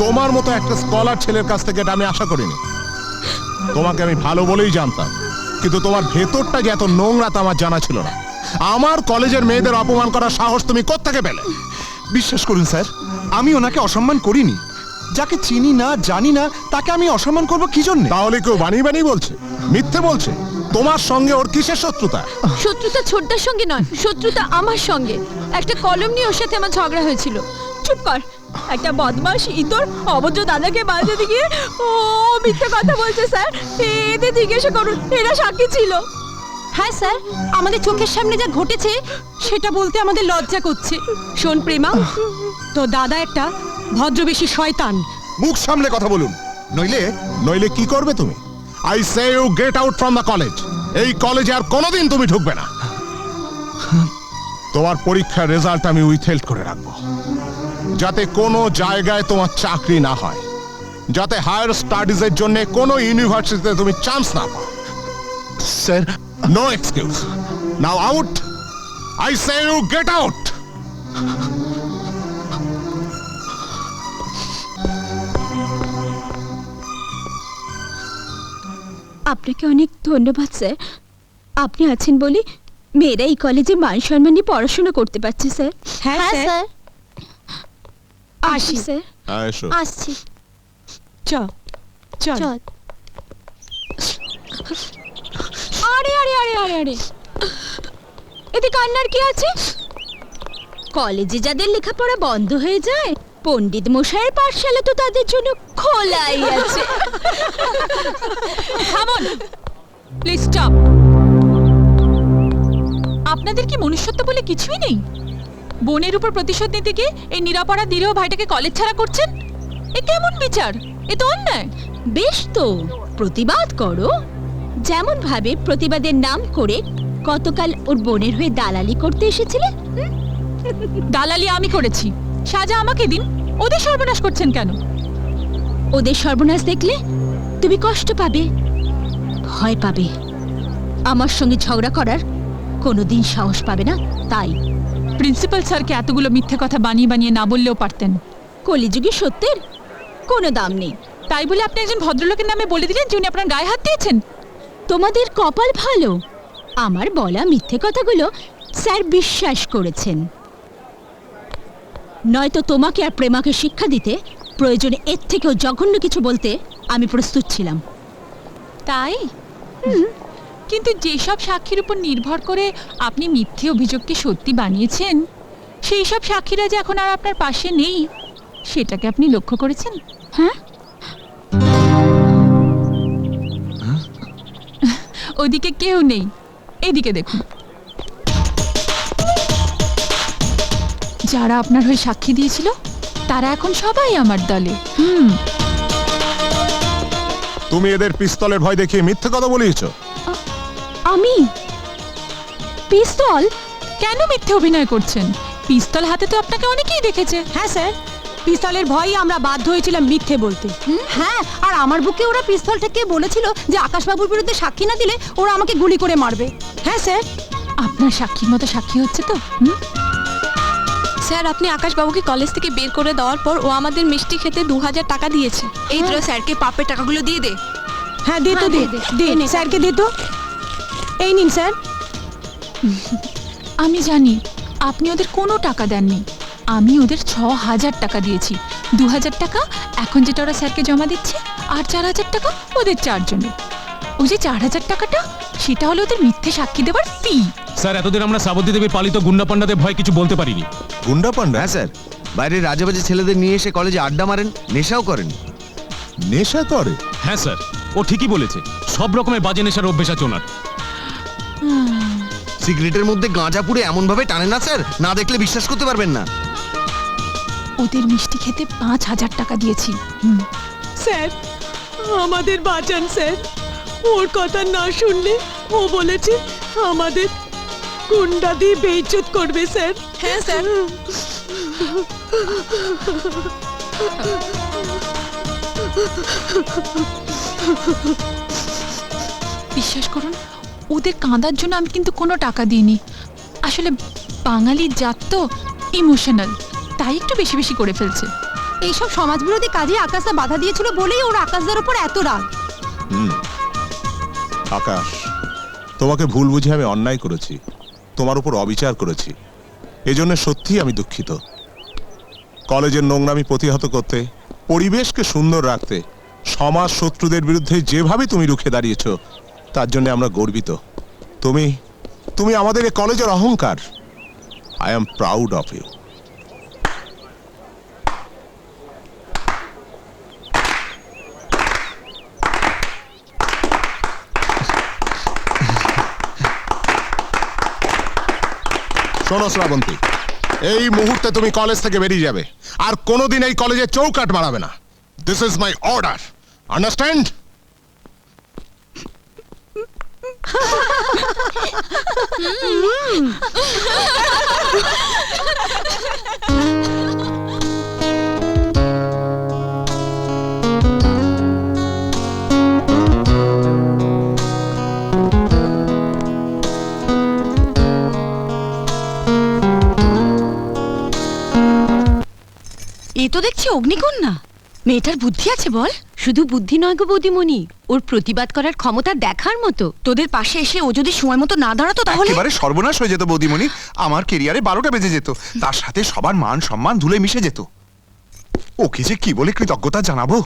তোমার মতো একটা স্কলার ছেলের কাছ থেকে এটা আমি আশা করিনি। তোমাকে আমি ভালো বলেই জানতাম, কিন্তু তোমার ভেতরটা যে এত নোংরা তা আমার জানা ছিল না। আমার কলেজের মেয়েদের অপমান করার সাহস তুমি কোত্থেকে পেলে? বিশ্বাস করুন স্যার, আমি ওনাকে অসম্মান করিনি। যাকে চিনি না জানি না তাকে আমি অসম্মান করব কি জন্য? তাহলে কেউ বানিয়ে বানিয়ে বলছে, মিথ্যে বলছে? তোমার সঙ্গে ওর কিসের শত্রুতা? শত্রুতা ছোটদার সঙ্গে নয়, শত্রুতা আমার সঙ্গে। একটা কলম নিয়ে ওর সাথে আমার ঝগড়া হয়েছিল। চুপ কর। একটা বদমাশ ইতর অবজ্ঞ দাদাকে বাজাতে গিয়ে ও মিথ্যে কথা বলছে স্যার। এদের জিজ্ঞাসা করুন, এরা সাক্ষী ছিল। হ্যাঁ স্যার, আমাদের চোখের সামনে যা ঘটেছে সেটা বলতে আমাদের লজ্জা করছে। শোন প্রেমা, তো দাদা একটা ভদ্রবেশী শয়তান। মুখ সামলে কথা বলুন, নইলে নইলে কি করবে তুমি? I say you get out from the college. এই কলেজে আর কোনোদিন তুমি ঢুকবে না। তোমার পরীক্ষার রেজাল্ট আমি উইথহেল্ড করে রাখবো, যাতে কোনো জায়গায় তোমার চাকরি না হয়, যাতে হায়ার স্টাডিজের জন্য কোনো ইউনিভার্সিটিতে তুমি চান্স না পাও। Sir no excuse. Now out. I say you get out. আপনাকে অনেক ধন্যবাদ স্যার। আপনি আছেন বলে মেয়েরা এই কলেজে মান সম্মান নিয়ে পড়াশোনা করতে পারছে স্যার। হ্যাঁ স্যার। আসি স্যার। এসো। আসছি। চল চল। চল। আরে আরে আরে আরে আরে, এতে কান্নার কি আছে? কলেজে যাদের লেখাপড়া বন্ধ হয়ে যায়, পণ্ডিত মশাইয়ের পাঠশালা তো তাদের জন্য খোলাই আছে। থামুন, প্লিজ স্টপ। আপনাদের কি মনুষ্যত্ব বলে কিছুই নেই? বোনের উপর প্রতিশোধ নিতে গিয়ে এই নিরাপরাধ নিরীহ ভাইটাকে কলেজ ছাড়া করছেন? এ কেমন বিচার? এ তো অন্যায়। বেশ তো, প্রতিবাদ করো। যেমন ভাবে প্রতিবাদের নাম করে গতকাল ওর বোনের হয়ে দালালি করতে এসেছিলে। দালালি আমি করেছি, সাজা আমাকে দিন। ওদের সর্বনাশ করছেন কেন? ওদের সর্বনাশ দেখলে তুমি কষ্ট পাবে, ভয় পাবে। আমার সঙ্গে ঝগড়া করার কোনোদিন সাহস পাবে না। তাই প্রিন্সিপাল স্যারকে এতগুলো মিথ্যে কথা বানিয়ে বানিয়ে না বললেও পারতেন। কলিযুগে সত্যের কোনো দাম নেই, তাই বলে আপনি একজন ভদ্রলোকের নামে বলে দিলেন যে উনি আপনার গায়ে হাত দিয়েছেন। তোমাদের কপাল ভালো, আমার বলা মিথ্যে কথাগুলো স্যার বিশ্বাস করেছেন। নয়তো তোমাকে আর প্রেমাকে শিক্ষা দিতে প্রয়োজনে এর থেকেও জঘন্য কিছু বলতে আমি প্রস্তুত ছিলাম। তাই? কিন্তু যেসব সাক্ষীর উপর নির্ভর করে আপনি মিথ্যে অভিযোগকে সত্যি বানিয়েছেন, সেই সব সাক্ষীরা যে এখন আর আপনার পাশে নেই, সেটাকে আপনি লক্ষ্য করেছেন? হ্যাঁ, ওদিকে কেউ নেই, এদিকে দেখুন। যারা আপনার হয়ে সাক্ষী দিয়েছিল তারা এখন সবাই আমার দলে। তুমি এদের পিস্তলের ভয় দেখিয়ে মিথ্যে কথা বলিয়েছো। আমি? পিস্তল? কেন মিথ্যে অভিনয় করছেন? পিস্তল হাতে তো আপনাকে অনেকেই দেখেছে। হ্যাঁ স্যার, পিস্তলের ভয়ে আমরা বাধ্য হয়েছিলাম মিথ্যে বলতে। হ্যাঁ, আর আমার বুকে ওরা পিস্তল থেকে বলেছিল যে আকাশবাবুর বিরুদ্ধে সাক্ষী না দিলে ওরা আমাকে গুলি করে মারবে। হ্যাঁ স্যার। আপনার সাক্ষীর মতো সাক্ষী হচ্ছে তো? স্যার, আপনি আকাশবাবুকে কলেজ থেকে বের করে দেওয়ার পর ও আমাদের মিষ্টি খেতে 2000 টাকা দিয়েছে। এই তো স্যারকে পাপের টাকাগুলো দিয়ে দে। হ্যাঁ দে তো, দে দে স্যারকে দে তো। এই নিন স্যার। আমি জানি আপনি ওদের কোনো টাকা দেননি। আমি ওদের 6000 টাকা দিয়েছি। 2000 টাকা এখন যেটা ওরা স্যারকে জমা দিচ্ছে, আর 4000 টাকা ওদের চারজনের। ওই যে 4000 টাকাটা, সেটা হলো ওদের মিথ্যে সাক্ষী দেওয়ার ফি। স্যার, এতদিন আমরা শ্রাবন্তী দেবীর পালিত গুন্ডা পান্ডাদের ভয় কিছু বলতে পারিনি। গুন্ডা পান্ডা? হ্যাঁ স্যার, বাইরের রাজাবাজি ছেলেদের নিয়ে এসে কলেজে আড্ডা মারেন, নেশাও করেন। নেশা করে? হ্যাঁ স্যার, ও ঠিকই বলেছে। সব রকমের বাজে নেশার অভ্যেস আছে ওনার। সিগারেটের মধ্যে গাঁজা পুড়ে এমন ভাবে টানে না স্যার, না দেখলে বিশ্বাস করতে পারবেন না। ওদের মিষ্টি খেতে 5000 টাকা দিয়েছি। স্যার, আমাদের বাঁচান স্যার। ওর কথা না শুনলে ও বলেছে আমাদের গুন্ডা দিয়ে বেইজ্জত করবে স্যার। হ্যাঁ স্যার। বিশ্বাস করুন, ওদের কাঁদার জন্য আমি কিন্তু কোনো টাকা দিইনি। আসলে বাঙালির জাত তো ইমোশনাল, তাই একটু বেশি বেশি করে ফেলছে। এইসব সমাজবিরোধী কাজে আকাশদা বাধা দিয়েছিল বলেই ওর আকাশদার উপর এত রাগ। আকাশ, তোমাকে ভুল বুঝে আমি অন্যায় করেছি, তোমার উপর অবিচার করেছি, এজন্য সত্যিই আমি দুঃখিত। কলেজের নোংরামি প্রতিহত করতে, পরিবেশকে সুন্দর রাখতে সমাজ শত্রুদের বিরুদ্ধে যেভাবে তুমি রুখে দাঁড়িয়েছ, তার জন্য আমরা গর্বিত। তুমি তুমি আমাদের এই কলেজের অহংকার। I am proud of you. শোনো শ্রাবন্তী, এই মুহূর্তে তুমি কলেজ থেকে বেরিয়ে যাবে, আর কোনোদিন এই কলেজে চৌকাট মারাবে না। This is my order, understand? এ তো দেখছি অগ্নিকন্যা। মেয়েটার বুদ্ধি আছে বল। শুধু বুদ্ধি নয় গো বৌদিমণি, ওর প্রতিবাদ করার ক্ষমতা দেখার মতো। তোদের পাশে এসে ও যদি সময় মতো না দাঁড়াতো তাহলে একেবারে সর্বনাশ হয়ে যেত বৌদিমণি। আমার কেরিয়ারে 12টা বেজে যেত, তার সাথে সবার মান সম্মান ধুলে মিশে যেত। ওকে যে কি বলে কৃতজ্ঞতা জানাবো।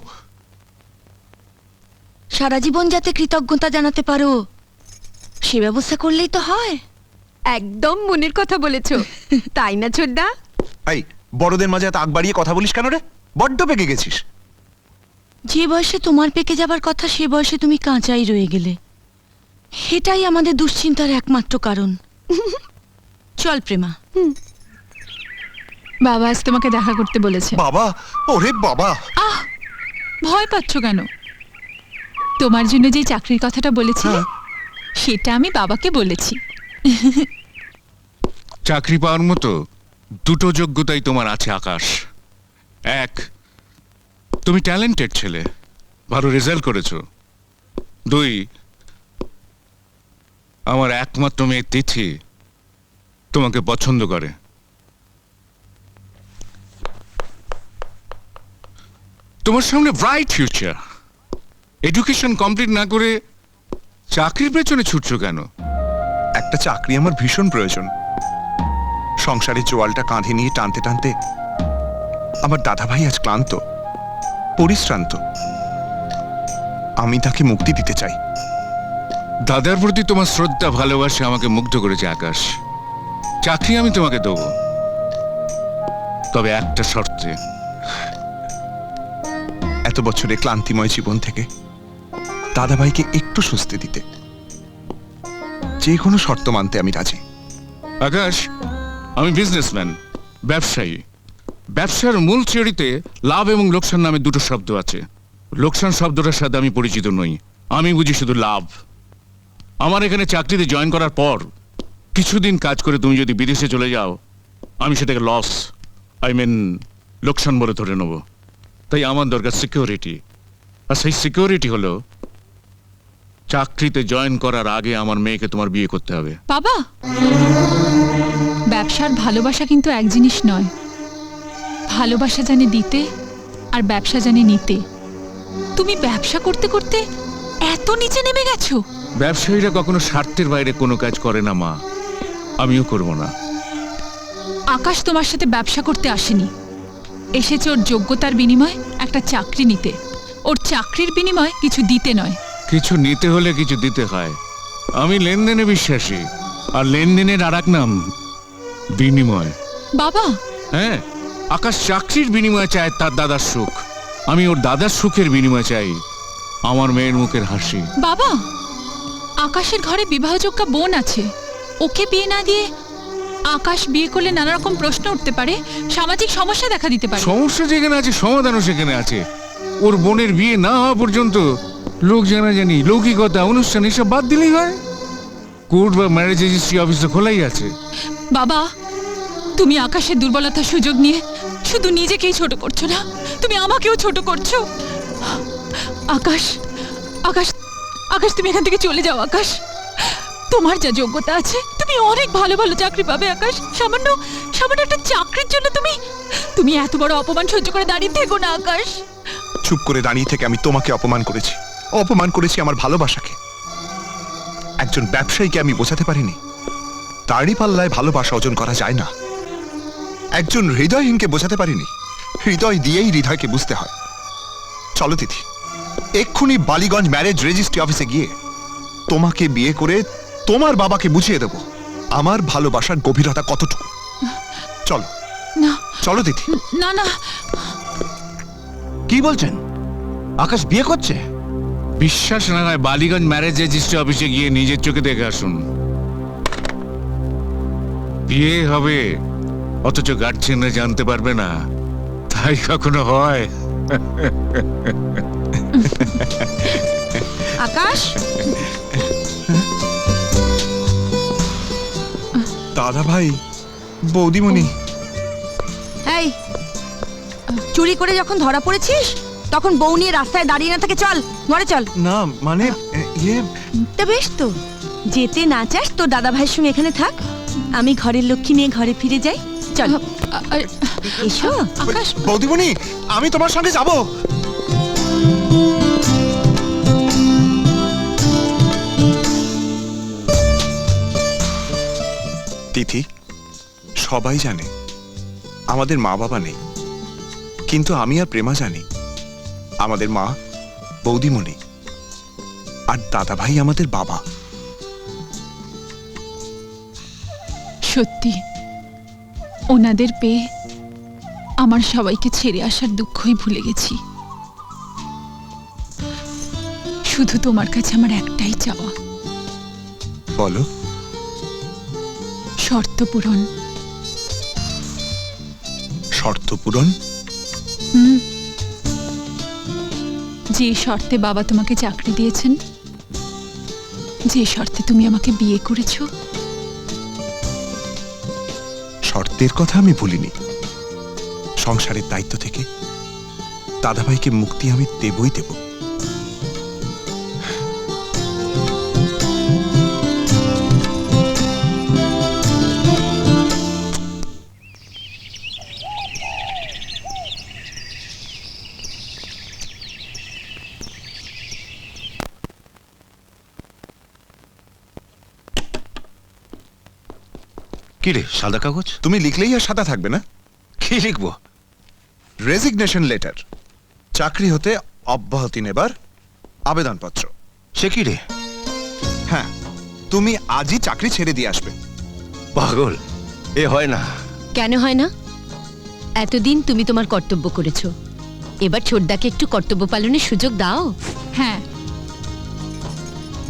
সারা জীবন যাতে কৃতজ্ঞতা জানাতে পারো সে ব্যবস্থা করলেই তো হয়। একদম মনের কথা বলেছো, তাই না ছোটদা? এই বড়দের মাঝে এত আগ বাড়িয়ে কথা বলিস কেন রে? বড্ড পেকে গেছিস। যে বয়সে তোমার পেকে যাবার কথা সে বয়সে তুমি কাঁচাই রয়ে গেলে, এটাই আমাদের দুশ্চিন্তার একমাত্র কারণ। চল প্রেমা। বাবা আজ তোমাকে দেখা করতে বলেছে। বাবা? ওরে বাবা! আহ, ভয় পাচ্ছ কেন? তোমার জন্য যে চাকরির কথাটা বলেছিলে সেটা আমি বাবাকে বলেছি। চাকরি পাওয়ার মতো দুটো যোগ্যতাই তোমার আছে আকাশ। এক, তুমি ট্যালেন্টেড ছেলে, ভালো রেজাল্ট করেছো। দুই, আমার একমাত্র মেয়ে তিথি তোমাকে পছন্দ করে। তোমার সামনে ব্রাইট ফিউচার। এডুকেশন কমপ্লিট না করে চাকরির পেছনে ছুটছো কেন? একটা চাকরি আমার ভীষণ প্রয়োজন। সংসারের জোয়ালটা কাঁধে নিয়ে টানতে টানতে আমার দাদাভাই আজ ক্লান্ত, পরিশ্রান্ত। আমি তাকে মুক্তি দিতে চাই। দাদার প্রতি তোমার শ্রদ্ধা ভালোবাসা আমাকে মুগ্ধ করেছে আকাশ। চাকরি আমি তোমাকে দেবো, তবে একটা শর্তে। এত বছরের ক্লান্তিময় জীবন থেকে দাদাভাইকে একটু স্বস্তি দিতে যে কোনো শর্ত মানতে আমি রাজি। আকাশ, আমি বিজনেসম্যান, ব্যবসায়ী। ব্যবসার মূল থিওরিতে লাভ এবং লোকসান নামে দুটো শব্দ আছে। লোকসান শব্দটার সাথে আমি পরিচিত নই, আমি বুঝি শুধু লাভ। আমার এখানে চাকরিতে জয়েন করার পর কিছুদিন কাজ করে তুমি যদি বিদেশে চলে যাও, আমি সেটাকে লস, লোকসান বলে ধরে নেব। তাই আমার দরকার সিকিউরিটি, আর সেই সিকিউরিটি হলো চাকরিতে জয়েন করার আগে আমার মেয়েকে তোমার বিয়ে করতে হবে। বাবা, ব্যবসার ভালোবাসা কিন্তু এক জিনিস নয়। ভালোবাসা জানে দিতে আর ব্যবসা জানে নিতে। তুমি ব্যবসা করতে করতে এত নিচে নেমে গেছো। ব্যবসায়ীরা কখনো স্বার্থের বাইরে কোনো কাজ করে না মা, আমিও করব না। আকাশ তোমার সাথে ব্যবসা করতে আসেনি, এসেছে ওর যোগ্যতার বিনিময়ে একটা চাকরি নিতে। ওর চাকরির বিনিময়ে কিছু দিতে নয়। কিছু নিতে হলে কিছু দিতে হয়। আমি লেনদেনে বিশ্বাসী, আর লেনদেনের আর এক নাম বিনিময়। বাবা, হ্যাঁ, আকাশ চাকরির বিনিময়ে চায় তার দাদার সুখ, আমি ওর দাদার সুখের বিনিময়ে চাই আমার মেয়ের মুখের হাসি। বাবা, আকাশের ঘরে বিবাহযোগ্য বোন আছে, ওকে বিয়ে না দিয়ে আকাশ বিয়ে করলে নানা রকম প্রশ্ন উঠতে পারে, সামাজিক সমস্যা দেখা দিতে পারে। সমস্যা যেখানে আছে সমাধানও সেখানে আছে। ওর বোনের বিয়ে না হওয়া পর্যন্ত লোক জানাজানি, লৌকিকতা, অনুষ্ঠান এসব বাদ দিলেই হয়। কোর্ট বা ম্যারেজ রেজিস্ট্রি অফিস তো খোলাই আছে। বাবা, তুমি আকাশের দুর্বলতার সুযোগ নিয়ে শুধু নিজেকেই ছোট করছো না, তুমি আমাকেও ছোট করছো। আকাশ, আকাশ, আকাশ, তুমি এখান থেকে চলে যাও। আকাশ, তোমার যা যোগ্যতা আছে তুমি অনেক ভালো ভালো চাকরি পাবে। আকাশ, সামান্য সামান্য একটা চাকরির জন্য তুমি তুমি এত বড় অপমান সহ্য করে দাঁড়িয়ে থেকো না আকাশ। চুপ করে দাঁড়িয়ে থেকে আমি তোমাকে অপমান করেছি, অপমান করেছি আমার ভালোবাসাকে। একজন ব্যবসায়ীকে আমি বোঝাতে পারিনি তারই পাল্লায় ভালোবাসা অর্জন করা যায় না। একজন হৃদয়হীনকে বোঝাতে পারিনি হৃদয় দিয়েই হৃদয়কে বুঝতে হয়। চলো তিথি, এক্ষুনি বালিগঞ্জ ম্যারেজ রেজিস্ট্রি অফিসে গিয়ে তোমাকে বিয়ে করে তোমার বাবাকে বুঝিয়ে দেব আমার ভালোবাসার গভীরতা কতটুকু। চলো না চলো তিথি। না না, কি বলছেন? আকাশ বিয়ে করছে? বিশ্বাস না হয় বালিগঞ্জ ম্যারেজ রেজিস্ট্রি অফিসে গিয়ে নিজের চোখে দেখে আসুন। বিয়ে হবে অথচ গার্জিয়ানরা জানতে পারবে না, তাই কখনো হয়? আকাশ, দাদা ভাই, বৌদিমণি, এই চুরি করে যখন ধরা পড়েছিস তখন বউ নিয়ে রাস্তায় দাঁড়িয়ে না থেকে চল ঘরে চল। না মানে ইয়ে, তা বেশ তো, যেতে না চাস তোর দাদা ভাইয়ের সঙ্গে এখানে থাক, আমি ঘরের লক্ষ্মী নিয়ে ঘরে ফিরে যাই। চল এসো। আকাশ বৌদিমণি, আমি তোমার সঙ্গে যাব। তিথি, সবাই জানে আমাদের মা বাবা নেই, কিন্তু আমি আর প্রেমা জানি আমাদের মা বৌদিমণি আর দাদা ভাই আমাদের বাবা। সত্যি ওনাদের পেয়ে আমার সবাইকে ছেড়ে আসার দুঃখই ভুলে গেছি। শুধু তোমার কাছে আমার একটাই চাওয়া, বলো। শর্ত পূরণ। শর্ত পূরণ? যে শর্তে বাবা তোমাকে চাকরি দিয়েছেন, যে শর্তে তুমি আমাকে বিয়ে করেছো। শর্তের কথা আমি ভুলিনি। সংসারের দায়িত্ব থেকে দাদাভাইকে মুক্তি আমি দেবই দেব। কি রে, সাদা কাগজ? তুমি লিখলেই আর সাদা থাকবে না। কি লিখবো? রেজিগনেশন লেটার, চাকরি হতে অব্যাহতি নেবার আবেদনপত্র। সে কি রে? হ্যাঁ, তুমি আজই চাকরি ছেড়ে দিয়ে আসবে। পাগল, এ হয় না। কেন হয় না? এতদিন তুমি তোমার কর্তব্য করেছো, এবার ছোটদাকে একটু কর্তব্য পালনের সুযোগ দাও। হ্যাঁ,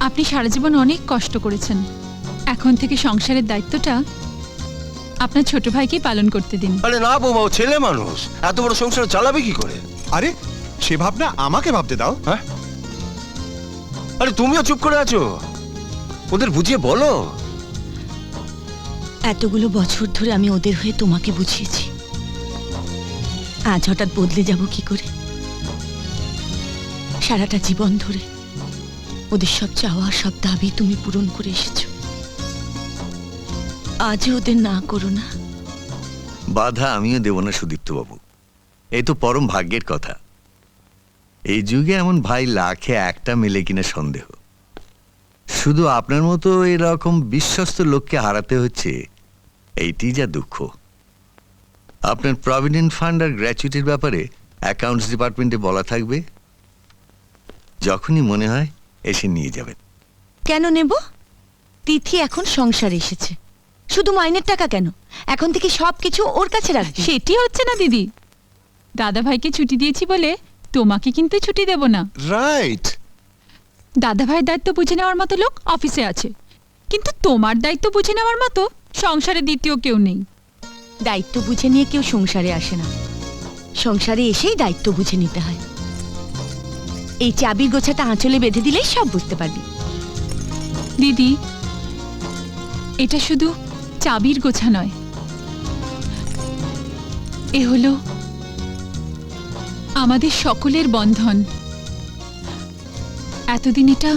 আপনি সারা জীবন অনেক কষ্ট করেছেন, এখন থেকে সংসারের দায়িত্বটা আপনার ছোট ভাইকেই পালন করতে দিন। আরে না বৌমা, ও ছেলে মানুষ, এত বড় সংসার চালাবে কি করে? আরে সে ভাবনা আমাকে ভাবতে দাও। হ্যাঁ, আরে তুমিও চুপ করে আছো, ওদের বুঝিয়ে বলো। এতগুলো বছর ধরে আমি ওদের হয়ে তোমাকে বুঝিয়েছি, আজ হঠাৎ বদলে যাব কি করে? সারাটা জীবন ধরে ওদের সব চাওয়া সব দাবি তুমি পূরণ করে এসেছো, আজও ওদের না করো না। বাধা আমিও দেব না সুদীপ্ত বাবু, এই তো পরম ভাগ্যের কথা। এই যুগে এমন ভাই লাখে একটা মেলে কিনা সন্দেহ। শুধু আপনার মতো এরকম বিশ্বস্ত লোককে হারাতে হচ্ছে, এইটি যা দুঃখ। আপনার প্রভিডেন্ট ফান্ড আর গ্র্যাচুইটির ব্যাপারে অ্যাকাউন্টস ডিপার্টমেন্টে বলা থাকবে, যখনই মনে হয় এসে নিয়ে যাবেন। কেন নেব? তিথি এখন সংসারে এসেছে, শুধু মাইনের টাকা কেন, এখন থেকে সবকিছু ওর কাছে রাখবে। সেটি হচ্ছে না দিদি, দাদা ভাইকে ছুটি দিয়েছি বলে তোমাকে কিন্তু ছুটি দেব না। রাইট। দাদা ভাইয়ের দায়িত্ব বুঝে নেওয়ার মতো লোক অফিসে আছে, কিন্তু তোমার দায়িত্ব বুঝে নেওয়ার মতো সংসারে দ্বিতীয় কেউ নেই। দায়িত্ব বুঝে নিয়ে কেউ সংসারে আসে না, সংসারে এসেই দায়িত্ব বুঝে নিতে হয়। এই চাবির গোছাটা আঁচলে বেঁধে দিলেই সব বুঝতে পারবি। দিদি, এটা শুধু চাবির গোছা নয়, এ হলো আমাদের সকলের বন্ধন। এতদিন এটা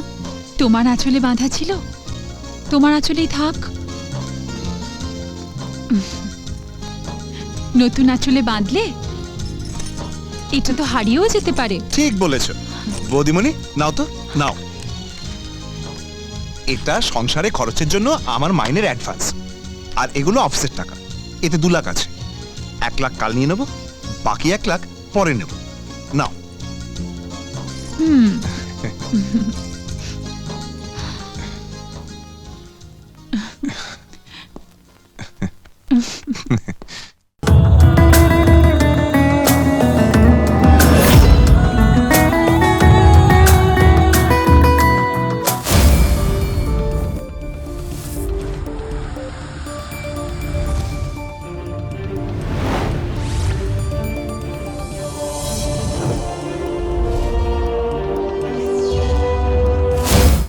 তোমার আঁচলে বাঁধা ছিল, তোমার আঁচলেই থাক। নতুন আঁচলে বাঁধলে এটা তো হারিয়েও যেতে পারে। ঠিক বলেছ বৌদিমণি, নাও তো নাও। এটা সংসারে খরচের জন্য আমার মাইনের অ্যাডভান্স, আর এগুলো অফিসের টাকা। এতে 2 লাখ আছে। 1 লাখ কাল নিয়ে নেব, বাকি 1 লাখ পরে নেব। নাও।